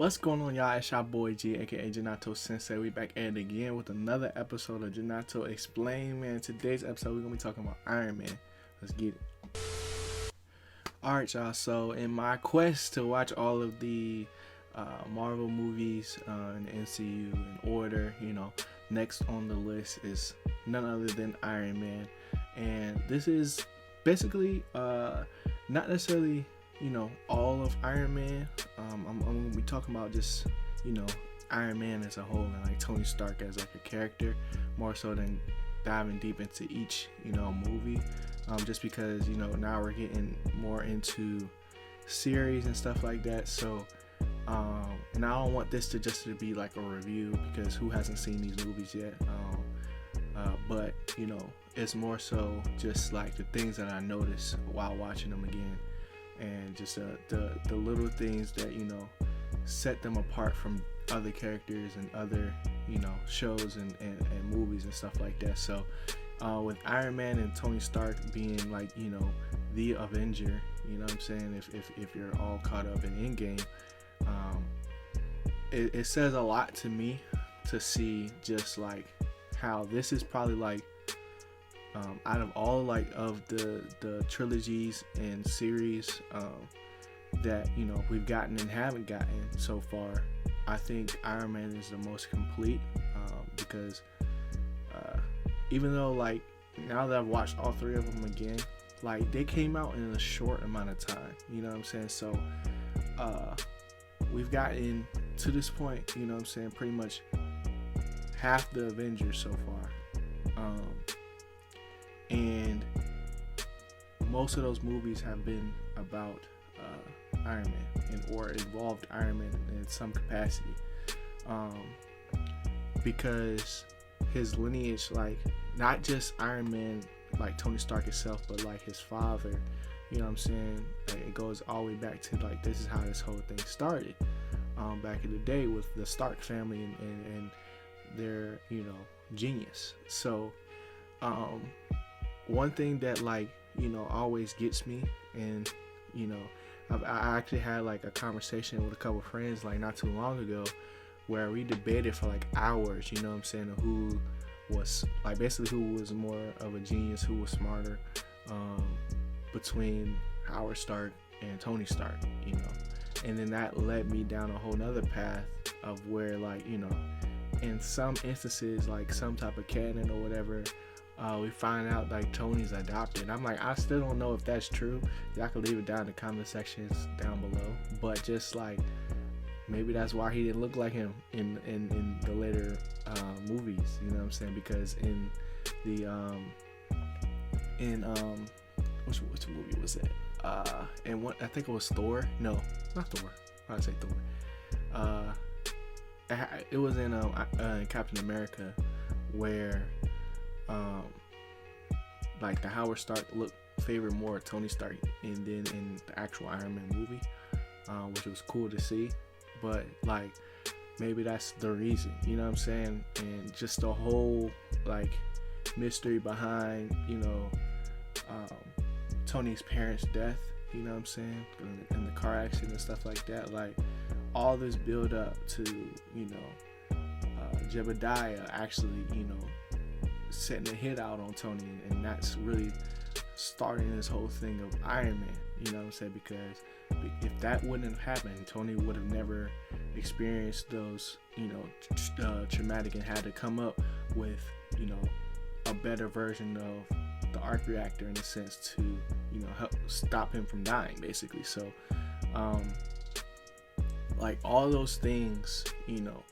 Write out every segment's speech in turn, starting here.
What's going on, y'all? It's your boy G, aka Ginato Sensei. We back at it again with another episode of Ginato Explain. Man, today's episode we're gonna be talking about Iron Man. Let's get it. Alright, y'all. So in my quest to watch all of the Marvel movies in the MCU in order, next on the list is none other than Iron Man, and this is basically not necessarily all of Iron Man. I'm gonna be talking about just Iron Man as a whole and like Tony Stark as like a character, more so than diving deep into each movie. Just because now we're getting more into series and stuff like that. So and I don't want this to be like a review, because who hasn't seen these movies yet? But it's more so just like the things that I noticed while watching them again, and just the little things that set them apart from other characters and other shows and movies and stuff like that. So with Iron Man and Tony Stark being like the Avenger, what I'm saying, if you're all caught up in Endgame, it says a lot to me to see just like how this is probably like out of all like of the trilogies and series that we've gotten and haven't gotten so far, I think Iron Man is the most complete, because even though like now that I've watched all three of them again, like they came out in a short amount of time, what I'm saying. So we've gotten to this point, pretty much half the Avengers so far, and most of those movies have been about Iron Man or involved Iron Man in some capacity, because his lineage, like not just Iron Man like Tony Stark himself, but like his father, what I'm saying, like, it goes all the way back to like this is how this whole thing started back in the day with the Stark family and their genius. So one thing that like always gets me, and I actually had like a conversation with a couple friends like not too long ago, where we debated for like hours, what I'm saying, who was like basically who was more of a genius, who was smarter, between Howard Stark and Tony Stark, and then that led me down a whole nother path of where like in some instances, like some type of canon or whatever, we find out like Tony's adopted. I'm like, I still don't know if that's true. Y'all can leave it down in the comment sections down below, but just like maybe that's why he didn't look like him in the later movies, what I'm saying, because in the which movie was it? And what I think it was Thor. No, not Thor. I'd say Thor. It was in Captain America, where like the Howard Stark favored more Tony Stark, and then in the actual Iron Man movie, which was cool to see. But like maybe that's the reason, what I'm saying, and just the whole like mystery behind Tony's parents' death, what I'm saying, in the car accident and stuff like that. Like all this build up to Jebediah actually setting a hit out on Tony, and that's really starting this whole thing of Iron Man, what I'm saying, because if that wouldn't have happened, Tony would have never experienced those traumatic, and had to come up with a better version of the arc reactor, in a sense, to help stop him from dying, basically. So like all those things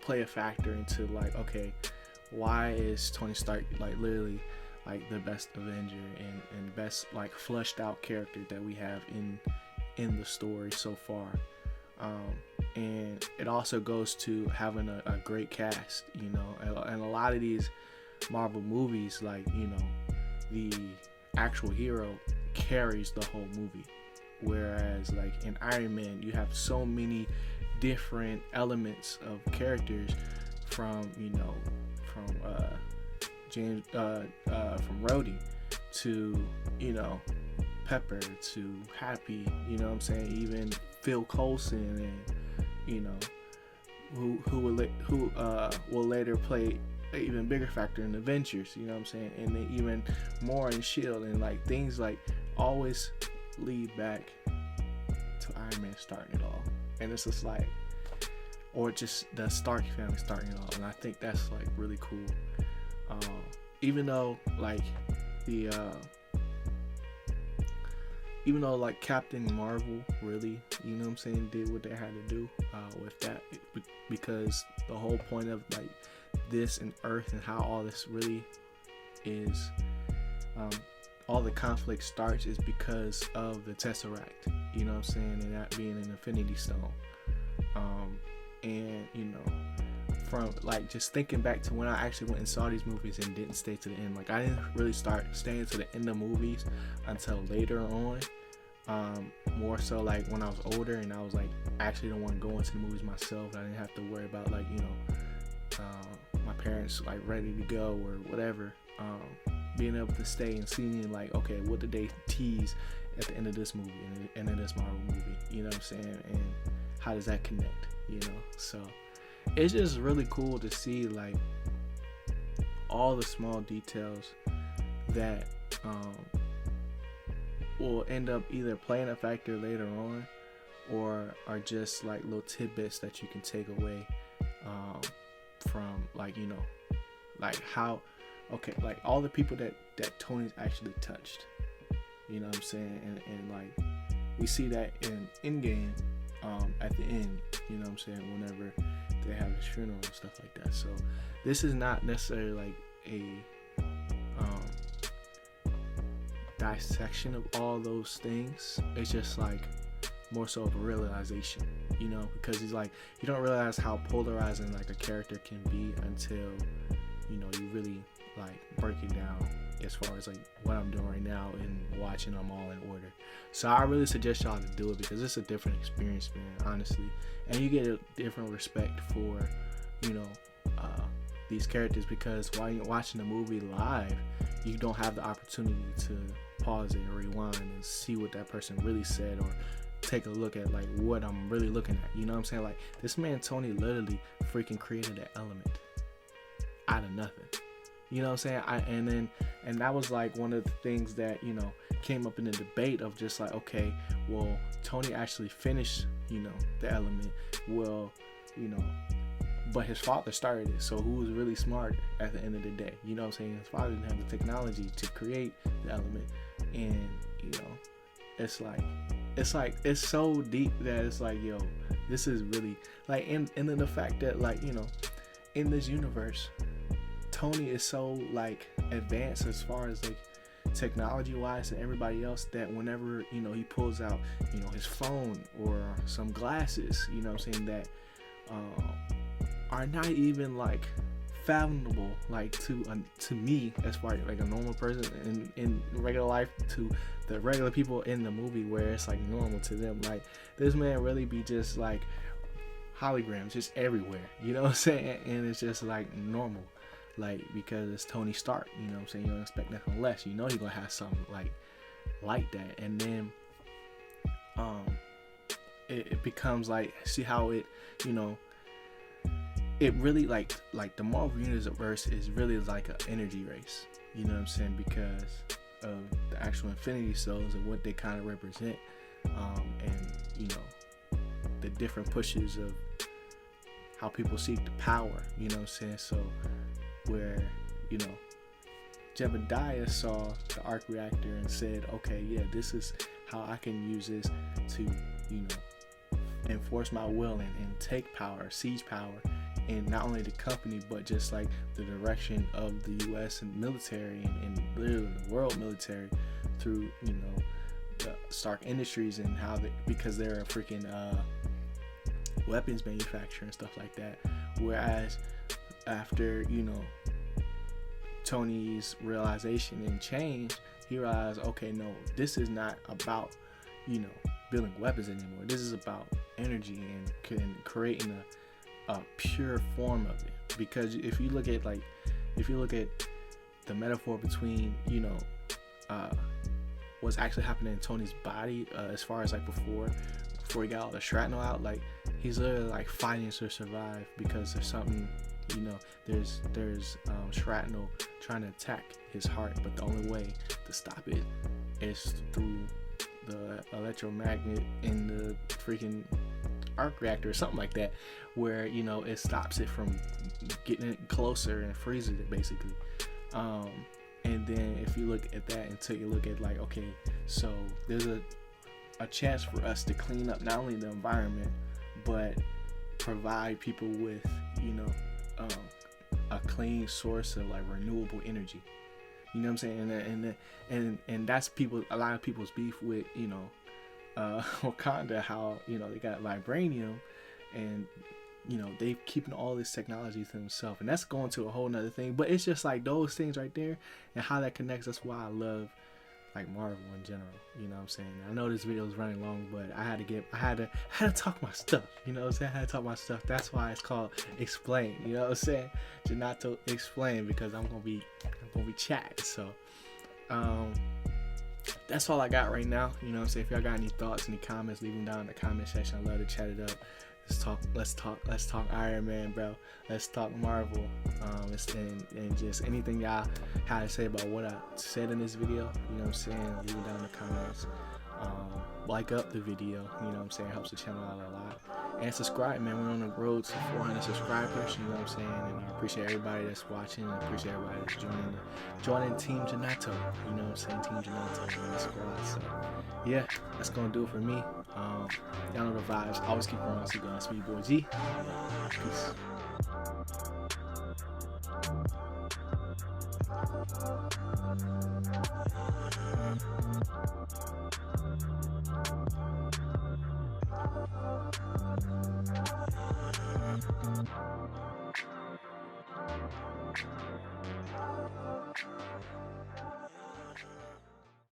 play a factor into like, okay, why is Tony Stark like literally like the best Avenger and best like fleshed out character that we have in the story so far. And it also goes to having a great cast, and a lot of these Marvel movies, like the actual hero carries the whole movie, whereas like in Iron Man you have so many different elements of characters, from James from Rhodey to Pepper to Happy, what I'm saying, even Phil Coulson, and will later play an even bigger factor in Avengers. You know what I'm saying? And then even more in Shield, and like things like always lead back to Iron Man starting it all. And it's just like, or just the Stark family starting it all. And I think that's like really cool. Even though like the even though like Captain Marvel really, you know what I'm saying, did what they had to do with that, because the whole point of like this and Earth and how all this really is, all the conflict starts is because of the Tesseract, you know what I'm saying, and that being an Infinity Stone. And you know, from like just thinking back to when I actually went and saw these movies and didn't stay to the end, like I didn't really start staying to the end of movies until later on. More so like when I was older and I was like actually the one going to the movies myself. I didn't have to worry about like, you know, my parents like ready to go or whatever. Being able to stay and seeing like, okay, what did they tease at the end of this movie and the end of this Marvel movie, you know what I'm saying, and how does that connect, you know? So it's just really cool to see like all the small details that will end up either playing a factor later on, or are just like little tidbits that you can take away from, like, you know, like how, okay, like all the people that Tony's actually touched, you know what I'm saying, and like we see that in Endgame at the end, you know what I'm saying, whenever they have his funeral and stuff like that. So this is not necessarily like a dissection of all those things. It's just like more so of a realization, you know, because he's like, you don't realize how polarizing like a character can be until, you know, you really like break it down, as far as like what I'm doing right now and watching them all in order. So I really suggest y'all to do it, because it's a different experience, man, honestly, and you get a different respect for, you know, these characters, because while you're watching the movie live, you don't have the opportunity to pause it or rewind and see what that person really said, or take a look at like what I'm really looking at, you know what I'm saying? Like this man Tony literally freaking created an element out of nothing, you know what I'm saying? And that was like one of the things that, you know, came up in the debate of just like, okay, well, Tony actually finished, you know, the element, well, you know, but his father started it, so who was really smarter at the end of the day, you know what I'm saying? His father didn't have the technology to create the element, and you know, it's so deep that it's like, yo, this is really like, and then the fact that, like, you know, in this universe, Tony is so like advanced as far as like technology wise and everybody else, that whenever, you know, he pulls out, you know, his phone or some glasses, you know what I'm saying, that are not even like fathomable, like to me, as far as like a normal person in regular life, to the regular people in the movie, where it's like normal to them. Like this man really be just like holograms just everywhere, you know what I'm saying, and it's just like normal, like, because it's Tony Stark, you know what I'm saying, you don't expect nothing less, you know he's gonna have something like that. And then it becomes like, see how it, you know, it really like the Marvel Universe is really like an energy race, you know what I'm saying, because of the actual Infinity Stones and what they kind of represent, and you know, the different pushes of how people seek the power, you know what I'm saying. So where, you know, Jebediah saw the arc reactor and said, okay, yeah, this is how I can use this to, you know, enforce my will and take power, seize power in not only the company, but just like the direction of the US and military and literally the world military through, you know, the Stark Industries, and how they, because they're a freaking weapons manufacturer and stuff like that. Whereas after, you know, Tony's realization and change, he realized, okay, no, this is not about, you know, building weapons anymore. This is about energy and creating a pure form of it. Because if you look at the metaphor between, you know, what's actually happening in Tony's body, as far as like before before he got all the shrapnel out. Like, he's literally like fighting to survive because there's something, you know, there's shrapnel trying to attack his heart, but the only way to stop it is through the electromagnet in the freaking arc reactor or something like that, where, you know, it stops it from getting it closer and freezes it basically. And then if you look at that and take a look at like, okay, so there's a chance for us to clean up not only the environment but provide people with, you know, a clean source of like renewable energy. You know what I'm saying? And that's a lot of people's beef with, you know, Wakanda, how, you know, they got vibranium and, you know, they keeping all this technology to themselves, and that's going to a whole nother thing. But it's just like those things right there and how that connects. That's why I love like Marvel in general. You know what I'm saying? I know this video is running long, but I had to talk my stuff. You know what I'm saying? I had to talk my stuff. That's why it's called Explain. You know what I'm saying? Ginato Explain, because I'm gonna be chatting. So that's all I got right now. You know what I'm saying? If y'all got any thoughts, any comments, leave them down in the comment section. I love to chat it up. Let's talk Iron Man, bro. Let's talk Marvel. And just anything y'all had to say about what I said in this video, you know what I'm saying? Leave it down in the comments. Like up the video, you know what I'm saying? It helps the channel out a lot. And subscribe, man. We're on the road to 400 subscribers, you know what I'm saying? And I appreciate everybody that's watching. I appreciate everybody that's joining Team Ginato, you know what I'm saying? Team Ginato in the squad. So yeah, that's gonna do it for me. Y'all know the vibes. Always keep growing. Keep going. It's me, boy G. Peace.